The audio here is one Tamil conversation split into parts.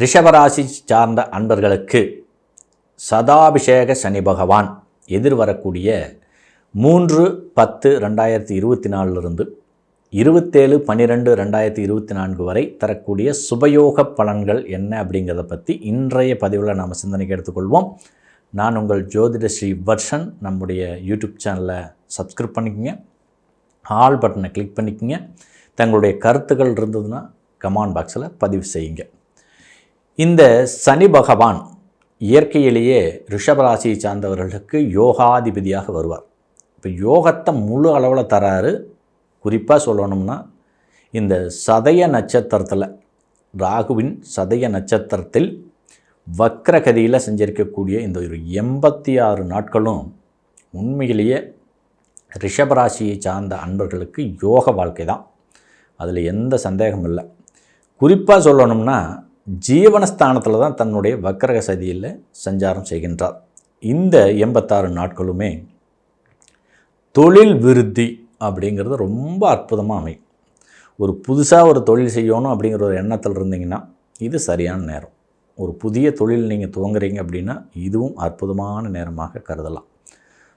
ரிஷபராசி சார்ந்த அன்பர்களுக்கு சதாபிஷேக சனி பகவான் எதிர்வரக்கூடிய 3/10/2024 27/12/2024 வரை தரக்கூடிய சுபயோக பலன்கள் என்ன அப்படிங்கிறத பற்றி இன்றைய பதிவில் நாம் சிந்தனைக்கு எடுத்துக்கொள்வோம். நான் உங்கள் ஜோதிட ஸ்ரீ வர்ஷன். நம்முடைய யூடியூப் சேனலை சப்ஸ்கிரைப் பண்ணிக்கோங்க, ஆல் பட்டனை கிளிக் பண்ணிக்கோங்க. தங்களுடைய கருத்துக்கள் இருந்ததுன்னா கமெண்ட் பாக்ஸில் பதிவு செய்யுங்க. இந்த சனி பகவான் இயற்கையிலேயே ரிஷபராசியை சார்ந்தவர்களுக்கு யோகாதிபதியாக வருவார். இப்போ யோகத்தை முழு அளவில் தராரு. குறிப்பாக சொல்லணும்னா இந்த சதய நட்சத்திரத்தில், ராகுவின் சதய நட்சத்திரத்தில் வக்ரகதியில் செஞ்சிருக்கக்கூடிய இந்த ஒரு 86 நாட்களும் உண்மையிலேயே ரிஷபராசியை சார்ந்த அன்பர்களுக்கு யோக வாழ்க்கை தான். அதில் எந்த சந்தேகம் இல்லை. குறிப்பாக சொல்லணும்னா ஜீவனஸ்தானத்தில் தான் தன்னுடைய வக்ரக சதியில் சஞ்சாரம் செய்கின்றார். இந்த 86 நாட்களுமே தொழில் விருத்தி அப்படிங்கிறது ரொம்ப அற்புதமாக அமையும். ஒரு புதுசாக ஒரு தொழில் செய்யணும் அப்படிங்கிற ஒரு எண்ணத்தில் இருந்தீங்கன்னா இது சரியான நேரம். ஒரு புதிய தொழில் நீங்கள் துவங்குறீங்க அப்படின்னா இதுவும் அற்புதமான நேரமாக கருதலாம்.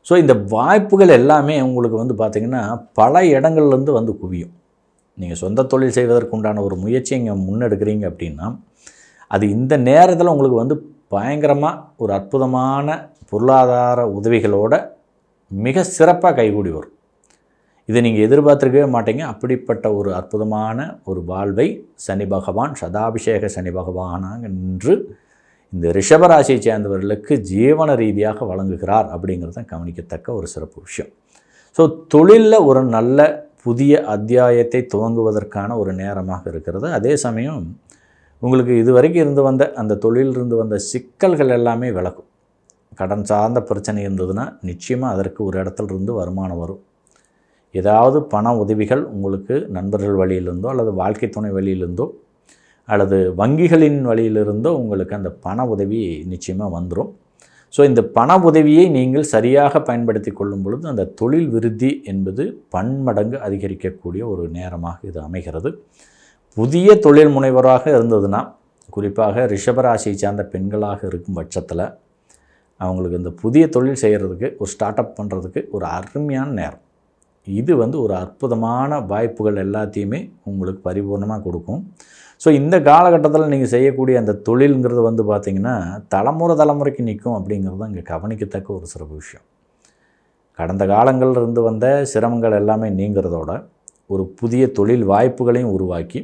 ஸோ இந்த வாய்ப்புகள் எல்லாமே உங்களுக்கு பார்த்திங்கன்னா பல இடங்கள்லேருந்து வந்து குவியும். நீங்கள் சொந்த தொழில் செய்வதற்குண்டான ஒரு முயற்சியை இங்கே முன்னெடுக்கிறீங்க அப்படின்னா அது இந்த நேரத்தில் உங்களுக்கு பயங்கரமாக ஒரு அற்புதமான பொருளாதார உதவிகளோட மிக சிறப்பாக கைகூடி வரும். இதை நீங்கள் எதிர்பார்த்துருக்கவே மாட்டீங்க. அப்படிப்பட்ட ஒரு அற்புதமான ஒரு வாழ்வை சனி பகவான், சதாபிஷேக சனி பகவானாக நின்று இந்த ரிஷபராசியை சேர்ந்தவர்களுக்கு ஜீவன ரீதியாக வழங்குகிறார் அப்படிங்கிறத கவனிக்கத்தக்க ஒரு சிறப்பு விஷயம். ஸோ தொழிலில் ஒரு நல்ல புதிய அத்தியாயத்தை துவங்குவதற்கான ஒரு நேரமாக இருக்கிறது. அதே சமயம் உங்களுக்கு இதுவரைக்கும் இருந்து வந்த அந்த தொழிலிருந்து வந்த சிக்கல்கள் எல்லாமே விலகும். கடன் சார்ந்த பிரச்சனை இருந்ததுன்னா நிச்சயமாக அதற்கு ஒரு இடத்துலேருந்து வருமானம் வரும். ஏதாவது பண உதவிகள் உங்களுக்கு நண்பர்கள் வழியிலிருந்தோ அல்லது வாழ்க்கை துணை வழியிலிருந்தோ அல்லது வங்கிகளின் வழியிலிருந்தோ உங்களுக்கு அந்த பண உதவி நிச்சயமாக வந்துடும். ஸோ இந்த பண உதவியை நீங்கள் சரியாக பயன்படுத்தி கொள்ளும் பொழுது அந்த தொழில் விருத்தி என்பது பன்மடங்கு அதிகரிக்கக்கூடிய ஒரு நேரமாக இது அமைகிறது. புதிய தொழில் முனைவராக இருந்ததுன்னா, குறிப்பாக ரிஷபராசியை சார்ந்த பெண்களாக இருக்கும் பட்சத்தில் அவங்களுக்கு இந்த புதிய தொழில் செய்கிறதுக்கு, ஒரு ஸ்டார்ட் அப் பண்ணுறதுக்கு ஒரு அருமையான நேரம். இது ஒரு அற்புதமான வாய்ப்புகள் எல்லாத்தையுமே உங்களுக்கு பரிபூர்ணமாக கொடுக்கும். ஸோ இந்த காலகட்டத்தில் நீங்கள் செய்யக்கூடிய அந்த தொழிலுங்கிறது பார்த்திங்கன்னா தலைமுறைக்கு நிற்கும் அப்படிங்கிறது தான் இங்கே கவனிக்கத்தக்க ஒரு சிறப்பு விஷயம். கடந்த காலங்களில் இருந்து வந்த சிரமங்கள் எல்லாமே நீங்கிறதோட ஒரு புதிய தொழில் வாய்ப்புகளையும் உருவாக்கி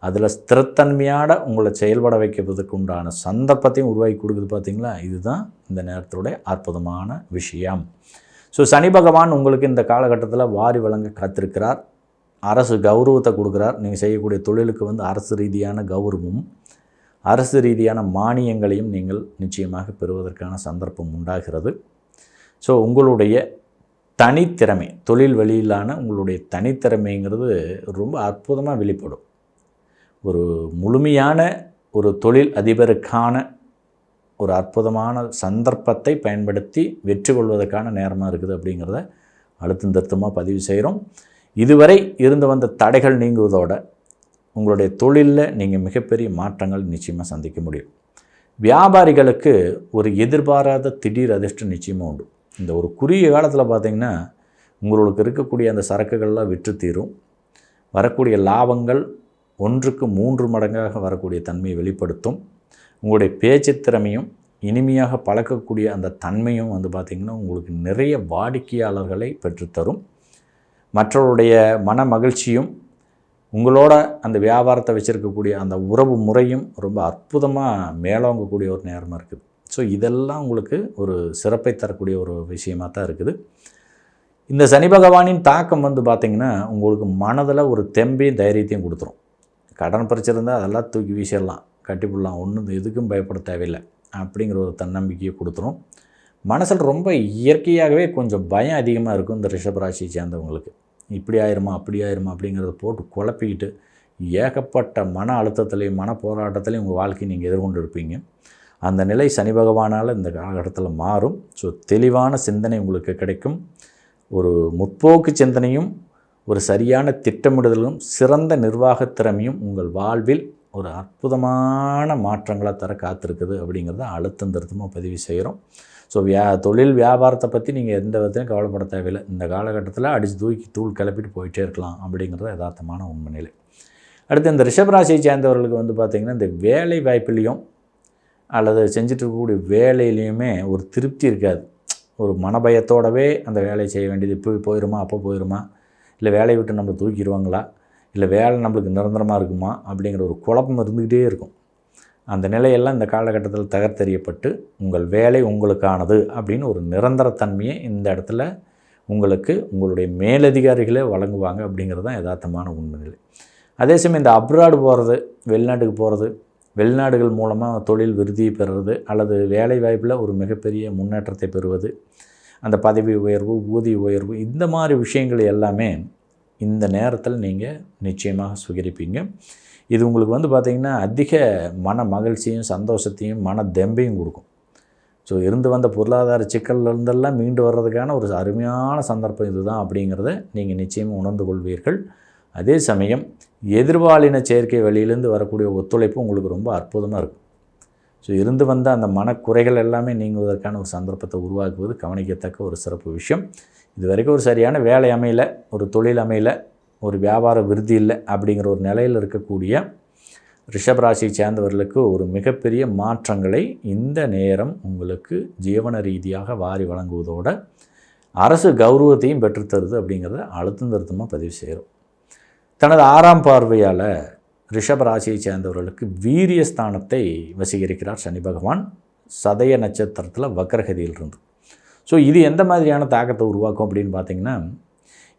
அதில் ஸ்திரத்தன்மையான உங்களை செயல்பட வைக்கிறதுக்கு உண்டான சந்தர்ப்பத்தையும் உருவாக்கி கொடுக்குது. பார்த்திங்களா, இதுதான் இந்த நேரத்துடைய அற்புதமான விஷயம். ஸோ சனி பகவான் உங்களுக்கு இந்த காலகட்டத்தில் வாரி வழங்க காத்திருக்கிறார். அரசு கௌரவத்தை கொடுக்குறார். நீங்கள் செய்யக்கூடிய தொழிலுக்கு அரசு ரீதியான கௌரவமும் அரசு ரீதியான மானியங்களையும் நீங்கள் நிச்சயமாக பெறுவதற்கான சந்தர்ப்பம் உண்டாகிறது. ஸோ உங்களுடைய தனித்திறமை, தொழில் வழியிலான உங்களுடைய தனித்திறமைங்கிறது ரொம்ப அற்புதமாக வெளிப்படும். ஒரு முழுமையான ஒரு தொழில் அதிபருக்கான ஒரு அற்புதமான சந்தர்ப்பத்தை பயன்படுத்தி வெற்றி கொள்வதற்கான நேரமாக இருக்குது அப்படிங்கிறத அழுத்தம் திருத்தமாக பதிவு செய்கிறோம். இதுவரை இருந்து வந்த தடைகள் நீங்குவதோட உங்களுடைய தொழிலில் நீங்கள் மிகப்பெரிய மாற்றங்கள் நிச்சயமாக சந்திக்க முடியும். வியாபாரிகளுக்கு ஒரு எதிர்பாராத திடீர் அதிர்ஷ்டம் நிச்சயமாக உண்டு. இந்த ஒரு குறுகிய காலத்தில் பார்த்திங்கன்னா உங்களுக்கு இருக்கக்கூடிய அந்த சரக்குகள்லாம் விற்று தீரும். வரக்கூடிய லாபங்கள் 1க்கு 3 மடங்காக வரக்கூடிய தன்மையை வெளிப்படுத்தும். உங்களுடைய பேச்சு திறமையும் இனிமையாக பழக்கக்கூடிய அந்த தன்மையும் பார்த்திங்கன்னா உங்களுக்கு நிறைய வாடிக்கையாளர்களை பெற்றுத்தரும். மற்றவருடைய மன மகிழ்ச்சியும் உங்களோட அந்த வியாபாரத்தை வச்சுருக்கக்கூடிய அந்த உறவு முறையும் ரொம்ப அற்புதமாக மேலோங்கக்கூடிய ஒரு நேரமாக இருக்குது. ஸோ இதெல்லாம் உங்களுக்கு ஒரு சிறப்பை தரக்கூடிய ஒரு விஷயமாக தான் இருக்குது. இந்த சனி பகவானின் தாக்கம் பார்த்திங்கன்னா உங்களுக்கு மனதில் ஒரு தெம்பையும் தைரியத்தையும் கொடுத்துரும். கடன் பிரச்சனை இருந்தால் அதெல்லாம் தூக்கி வீசிடலாம், கட்டிப்பிடலாம், ஒன்றும் எதுக்கும் பயப்பட தேவையில்லை அப்படிங்கிற ஒரு தன்னம்பிக்கையை கொடுத்துரும். மனசில் ரொம்ப இயற்கையாகவே கொஞ்சம் பயம் அதிகமாக இருக்கும் இந்த ரிஷபராசியை சேர்ந்தவங்களுக்கு. இப்படி ஆயிருமா அப்படி ஆயிருமா அப்படிங்கிறத போட்டு குழப்பிக்கிட்டு ஏகப்பட்ட மன அழுத்தத்துலேயும் மன போராட்டத்துலேயும் உங்கள் வாழ்க்கையை நீங்கள் எதிர்கொண்டு இருப்பீங்க. அந்த நிலை சனி பகவானால் இந்த காலகட்டத்தில் மாறும். ஸோ தெளிவான சிந்தனை உங்களுக்கு கிடைக்கும். ஒரு முற்போக்கு சிந்தனையும் ஒரு சரியான திட்டமிடுதலும் சிறந்த நிர்வாகத் திறமையும் உங்கள் வாழ்வில் ஒரு அற்புதமான மாற்றங்களை தர காத்திருக்குது அப்படிங்கிறத அழுத்தம் திருத்தமாக பதிவு செய்கிறோம். ஸோ தொழில் வியாபாரத்தை பற்றி நீங்கள் எந்த விதத்தையும் கவலைப்பட தேவையில்லை. இந்த காலகட்டத்தில் அடித்து தூக்கி தூள் கிளப்பிட்டு போயிட்டே இருக்கலாம் அப்படிங்கிறது யதார்த்தமான உண்மை நிலை. அடுத்து இந்த ரிஷபராசியை சேர்ந்தவர்களுக்கு வந்து பார்த்திங்கன்னா இந்த வேலை வாய்ப்புலேயும் அல்லது செஞ்சுட்டு இருக்கக்கூடிய வேலையிலையுமே ஒரு திருப்தி இருக்காது. ஒரு மனபயத்தோடவே அந்த வேலையை செய்ய வேண்டியது, இப்போ போயிடுமா அப்போ போயிடுமா, இல்லை வேலையை விட்டு நம்மளை தூக்கிடுவாங்களா, இல்லை வேலை நம்மளுக்கு நிரந்தரமாக இருக்குமா அப்படிங்கிற ஒரு குழப்பம் இருந்துக்கிட்டே இருக்கும். அந்த நிலையெல்லாம் இந்த காலகட்டத்தில் தகர்த்தெறியப்பட்டு உங்கள் வேலை உங்களுக்கானது அப்படின்னு ஒரு நிரந்தரத்தன்மையை இந்த இடத்துல உங்களுக்கு உங்களுடைய மேலதிகாரிகளே வழங்குவாங்க அப்படிங்கிறது தான் யதார்த்தமான உண்மை நிலை. அதே சமயம் இந்த அப்ராடு போகிறது, வெளிநாட்டுக்கு போகிறது, வெளிநாடுகள் மூலமாக தொழில் விருதியை பெறுறது அல்லது வேலை வாய்ப்பில் ஒரு மிகப்பெரிய முன்னேற்றத்தை பெறுவது, அந்த பதவி உயர்வு, ஊதிய உயர்வு, இந்த மாதிரி விஷயங்கள் எல்லாமே இந்த நேரத்தில் நீங்கள் நிச்சயமாக சுகரிப்பீங்க. இது உங்களுக்கு வந்து பார்த்திங்கன்னா அதிக மன மகிழ்ச்சியும் சந்தோஷத்தையும் மன தெம்பையும் கொடுக்கும். ஸோ இருந்து வந்த பொருளாதார சிக்கல்லேருந்தெல்லாம் மீண்டு வர்றதுக்கான ஒரு அருமையான சந்தர்ப்பம் இதுதான் அப்படிங்கிறத நீங்கள் நிச்சயமாக உணர்ந்து கொள்வீர்கள். அதே சமயம் எதிர்பாலின சேர்க்கை வழியிலேருந்து வரக்கூடிய ஒத்துழைப்பு உங்களுக்கு ரொம்ப அற்புதமாக இருக்கும். ஸோ இருந்து வந்த அந்த மனக்குறைகள் எல்லாமே நீங்குவதற்கான ஒரு சந்தர்ப்பத்தை உருவாக்குவது கவனிக்கத்தக்க ஒரு சிறப்பு விஷயம். இது வரைக்கும் ஒரு சரியான வேலை அமையல, ஒரு தொழில் அமையல, ஒரு வியாபார விருதி இல்லை அப்படிங்கிற ஒரு நிலையில் இருக்கக்கூடிய ரிஷபராசியை சேர்ந்தவர்களுக்கு ஒரு மிகப்பெரிய மாற்றங்களை இந்த நேரம் உங்களுக்கு ஜீவன ரீதியாக வாரி வழங்குவதோட அரசு கௌரவத்தையும் பெற்றுத்தருது அப்படிங்கிறத அழுத்தம் திருத்தமாக பதிவு செய்கிறோம். தனது 6ஆம் பார்வையால் ரிஷபராசியை சேர்ந்தவர்களுக்கு வீரியஸ்தானத்தை வசீகரிக்கிறார் சனி பகவான் சதய நட்சத்திரத்தில் வக்ரகதியில் இருந்து. ஸோ இது எந்த மாதிரியான தாக்கத்தை உருவாக்கும் அப்படின்னு பார்த்திங்கன்னா,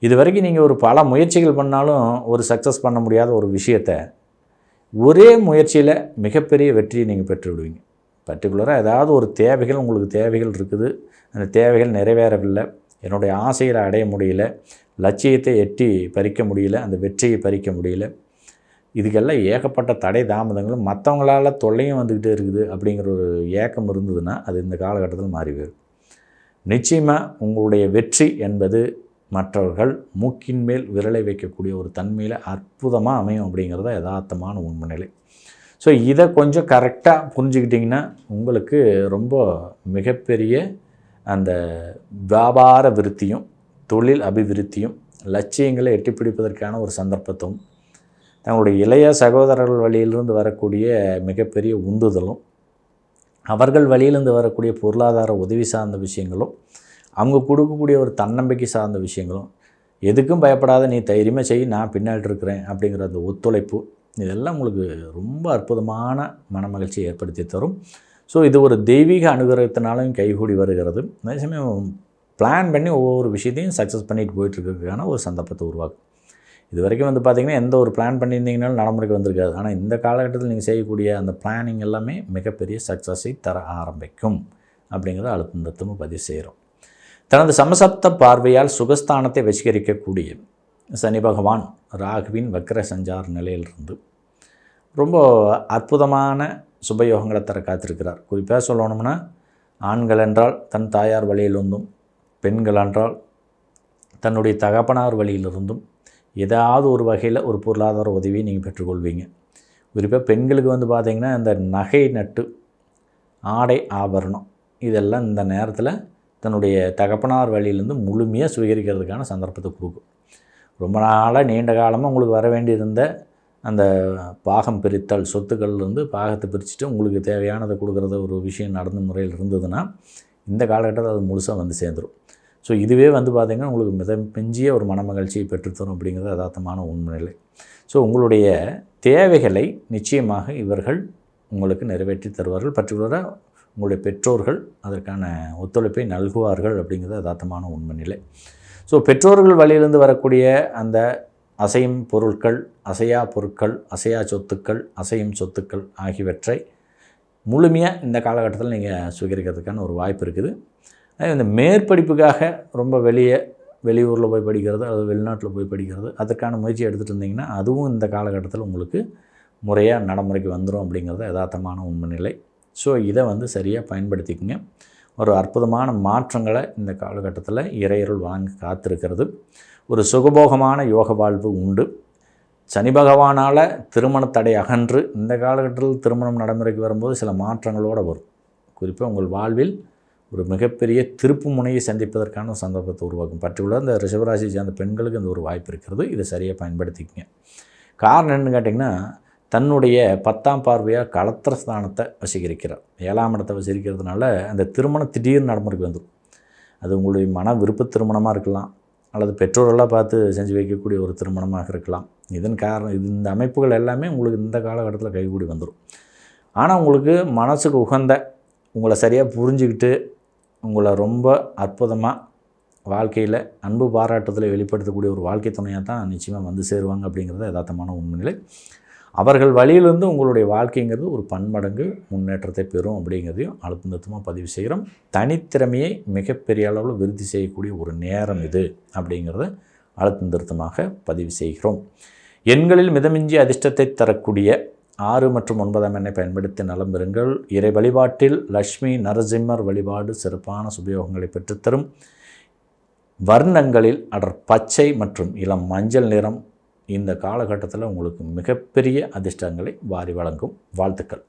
இது வரைக்கும் நீங்கள் ஒரு பல முயற்சிகள் பண்ணாலும் ஒரு சக்ஸஸ் பண்ண முடியாத ஒரு விஷயத்தை ஒரே முயற்சியில் மிகப்பெரிய வெற்றியை நீங்கள் பெற்று விடுவீங்க. பர்டிகுலராக ஏதாவது ஒரு தேவைகள் உங்களுக்கு தேவைகள் இருக்குது, அந்த தேவைகள் நிறைவேறவில்லை, என்னுடைய ஆசைகளை அடைய முடியல, லட்சியத்தை எட்டி பறிக்க முடியல, அந்த வெற்றியை பறிக்க முடியல, இதுக்கெல்லாம் ஏகப்பட்ட தடை தாமதங்களும் மற்றவங்களால் தொல்லையும் வந்துக்கிட்டே இருக்குது அப்படிங்கிற ஒரு ஏக்கம் இருந்ததுன்னா அது இந்த காலகட்டத்தில் மாறி போயிடும். நிச்சயமாக உங்களுடைய வெற்றி என்பது மற்றவர்கள் மூக்கின் மேல் விரலை வைக்கக்கூடிய ஒரு தன்மையில் அற்புதமாக அமையும் அப்படிங்கிறத யதார்த்தமான உண்மை நிலை. ஸோ இதை கொஞ்சம் கரெக்டாக புரிஞ்சுக்கிட்டிங்கன்னா உங்களுக்கு ரொம்ப மிகப்பெரிய அந்த வியாபார விருத்தியும் தொழில் அபிவிருத்தியும் லட்சியங்களை எட்டிப்பிடிப்பதற்கான ஒரு சந்தர்ப்பத்தும் தங்களுடைய இளைய சகோதரர்கள் வழியிலிருந்து வரக்கூடிய மிகப்பெரிய உந்துதலும் அவர்கள் வழியிலிருந்து வரக்கூடிய பொருளாதார உதவி சார்ந்த விஷயங்களும் அவங்க கொடுக்கக்கூடிய ஒரு தன்னம்பிக்கை சார்ந்த விஷயங்களும் எதுக்கும் பயப்படாத நீ தைரியமாக செய் நான் பின்னாடி இருக்கிறேன் அப்படிங்கிற அந்த ஒத்துழைப்பு இதெல்லாம் உங்களுக்கு ரொம்ப அற்புதமான மனமகிழ்ச்சியை ஏற்படுத்தி தரும். ஸோ இது ஒரு தெய்வீக அனுகிரகத்தினாலும் கைகூடி வருகிறது. அதே சமயம் பிளான் பண்ணி ஒவ்வொரு விஷயத்தையும் சக்ஸஸ் பண்ணிட்டு போயிட்டுருக்கிறதுக்கான ஒரு சந்தர்ப்பத்தை உருவாக்கும். இது வரைக்கும் வந்து பார்த்திங்கன்னா எந்த ஒரு பிளான் பண்ணியிருந்தீங்கனாலும் நடைமுறைக்கு வந்திருக்காது. ஆனால் இந்த காலகட்டத்தில் நீங்கள் செய்யக்கூடிய அந்த பிளானிங் எல்லாமே மிகப்பெரிய சக்ஸஸை தர ஆரம்பிக்கும் அப்படிங்கிறத அழுத்தம் திருத்தமாக பதிவு செய்கிறோம். தனது சமசப்த பார்வையால் சுகஸ்தானத்தை வசீகரிக்கக்கூடிய சனி பகவான் ராகுவின் வக்ர சஞ்சார நிலையிலிருந்து ரொம்ப அற்புதமான சுபயோகங்களை தர காத்திருக்கிறார். குறிப்பாக சொல்லணும்னா ஆண்கள் என்றால் தன் தாயார் வழியிலிருந்தும், பெண்கள் என்றால் தன்னுடைய தகப்பனார் வழியிலிருந்தும் ஏதாவது ஒரு வகையில் ஒரு பொருளாதார உதவியை நீங்கள் பெற்றுக்கொள்வீங்க. குறிப்பாக பெண்களுக்கு வந்து பார்த்திங்கன்னா இந்த நகை நட்டு ஆடை ஆபரணம் இதெல்லாம் இந்த நேரத்தில் தன்னுடைய தகப்பனார் வழியிலேருந்து முழுமையாக சுவீகரிக்கிறதுக்கான சந்தர்ப்பத்தை கொடுக்கும். ரொம்ப நாளாக நீண்ட காலமாக உங்களுக்கு வர வேண்டியிருந்த அந்த பாகம் பிரித்தல் சொத்துக்கள்லேருந்து பாகத்தை பிரிச்சுட்டு உங்களுக்கு தேவையானதை கொடுக்குறத ஒரு விஷயம் நடந்த முறையில் இருந்ததுன்னா இந்த காலகட்டத்தில் அது முழுசாக வந்து சேர்ந்துடும். ஸோ இதுவே வந்து பார்த்திங்கன்னா உங்களுக்கு மிதமிஞ்சிய ஒரு மனமகிழ்ச்சியை பெற்றுத்தரும் அப்படிங்கிறது யதார்த்தமான உண்மைநிலை. ஸோ உங்களுடைய தேவைகளை நிச்சயமாக இவர்கள் உங்களுக்கு நிறைவேற்றி தருவார்கள். பர்டிகுலராக உங்களுடைய பெற்றோர்கள் அதற்கான ஒத்துழைப்பை நல்குவார்கள் அப்படிங்கிறது யதார்த்தமான உண்மைநிலை. ஸோ பெற்றோர்கள் வழியிலிருந்து வரக்கூடிய அந்த அசையும் பொருட்கள், அசையா பொருட்கள், அசையா சொத்துக்கள், அசையும் சொத்துக்கள் ஆகியவற்றை முழுமையாக இந்த காலகட்டத்தில் நீங்கள் சுவீகரிக்கிறதுக்கான ஒரு வாய்ப்பு இருக்குது. இந்த மேற்படிப்புக்காக ரொம்ப வெளியூரில் போய் படிக்கிறது அல்லது வெளிநாட்டில் போய் படிக்கிறது அதற்கான முயற்சி எடுத்துகிட்டு இருந்தீங்கன்னா அதுவும் இந்த காலகட்டத்தில் உங்களுக்கு முறையாக நடைமுறைக்கு வந்துடும் அப்படிங்கிறது யதார்த்தமான உண்மைநிலை. ஸோ இதை வந்து சரியாக பயன்படுத்திக்கங்க. ஒரு அற்புதமான மாற்றங்களை இந்த காலகட்டத்தில் இறையருள் வழங்க காத்திருக்கிறது. ஒரு சுகபோகமான யோக வாழ்வு உண்டு. சனி பகவானால் திருமண தடை அகன்று இந்த காலகட்டத்தில் திருமணம் நடைமுறைக்கு வரும்போது சில மாற்றங்களோடு வரும். குறிப்பாக உங்கள் வாழ்வில் ஒரு மிகப்பெரிய திருப்பு முனையை சந்திப்பதற்கான சந்தர்ப்பத்தை உருவாக்கும். பர்டிகுலர் இந்த ரிஷபராசியை சேர்ந்த பெண்களுக்கு இந்த ஒரு வாய்ப்பு இருக்கிறது. இதை சரியாக பயன்படுத்திக்கங்க. காரணம் என்னென்னு கேட்டிங்கன்னா, தன்னுடைய 10ஆம் பார்வையாக களத்திர ஸ்தானத்தை வசீகரிக்கிறார். 7ஆம் இடத்தை வசீகரிக்கிறதுனால அந்த திருமணம் திடீர்னு நடைமுறைக்கு வந்துடும். அது உங்களுடைய மன விருப்ப திருமணமாக இருக்கலாம், அல்லது பெற்றோரெல்லாம் பார்த்து செஞ்சு வைக்கக்கூடிய ஒரு திருமணமாக இருக்கலாம். இதன் காரணம் இந்த அமைப்புகள் எல்லாமே உங்களுக்கு இந்த காலகட்டத்தில் கைகூடி வந்துடும். ஆனால் உங்களுக்கு மனசுக்கு உகந்த, உங்களை சரியாக புரிஞ்சுக்கிட்டு, உங்களை ரொம்ப அற்புதமாக வாழ்க்கையில் அன்பு பாராட்டத்தில் வெளிப்படுத்தக்கூடிய ஒரு வாழ்க்கை துணையாக தான் நிச்சயமாக வந்து சேருவாங்க அப்படிங்கிறது யதார்த்தமான உண்மைநிலை. அவர்கள் வழியிலிருந்து உங்களுடைய வாழ்க்கைங்கிறது ஒரு பன்மடங்கு முன்னேற்றத்தை பெறும் அப்படிங்கிறதையும் அழுத்தமாக பதிவு செய்கிறோம். தனித்திறமையை மிகப்பெரிய அளவில் விருத்தி செய்யக்கூடிய ஒரு நேரம் இது அப்படிங்கிறத அழுத்தமாக பதிவு செய்கிறோம். எண்களில் மிதமிஞ்சி அதிர்ஷ்டத்தை தரக்கூடிய 6 மற்றும் 9ஆம் எண்ணை பயன்படுத்தி நலம் பெறுங்கள். இறை வழிபாட்டில் லக்ஷ்மி நரசிம்மர் வழிபாடு சிறப்பான சுபயோகங்களை பெற்றுத்தரும். வர்ணங்களில் அடர் பச்சை மற்றும் இளம் மஞ்சள் நிறம் இந்த காலகட்டத்தில் உங்களுக்கு மிகப்பெரிய அதிர்ஷ்டங்களை வாரி வழங்கும். வாழ்த்துக்கள்.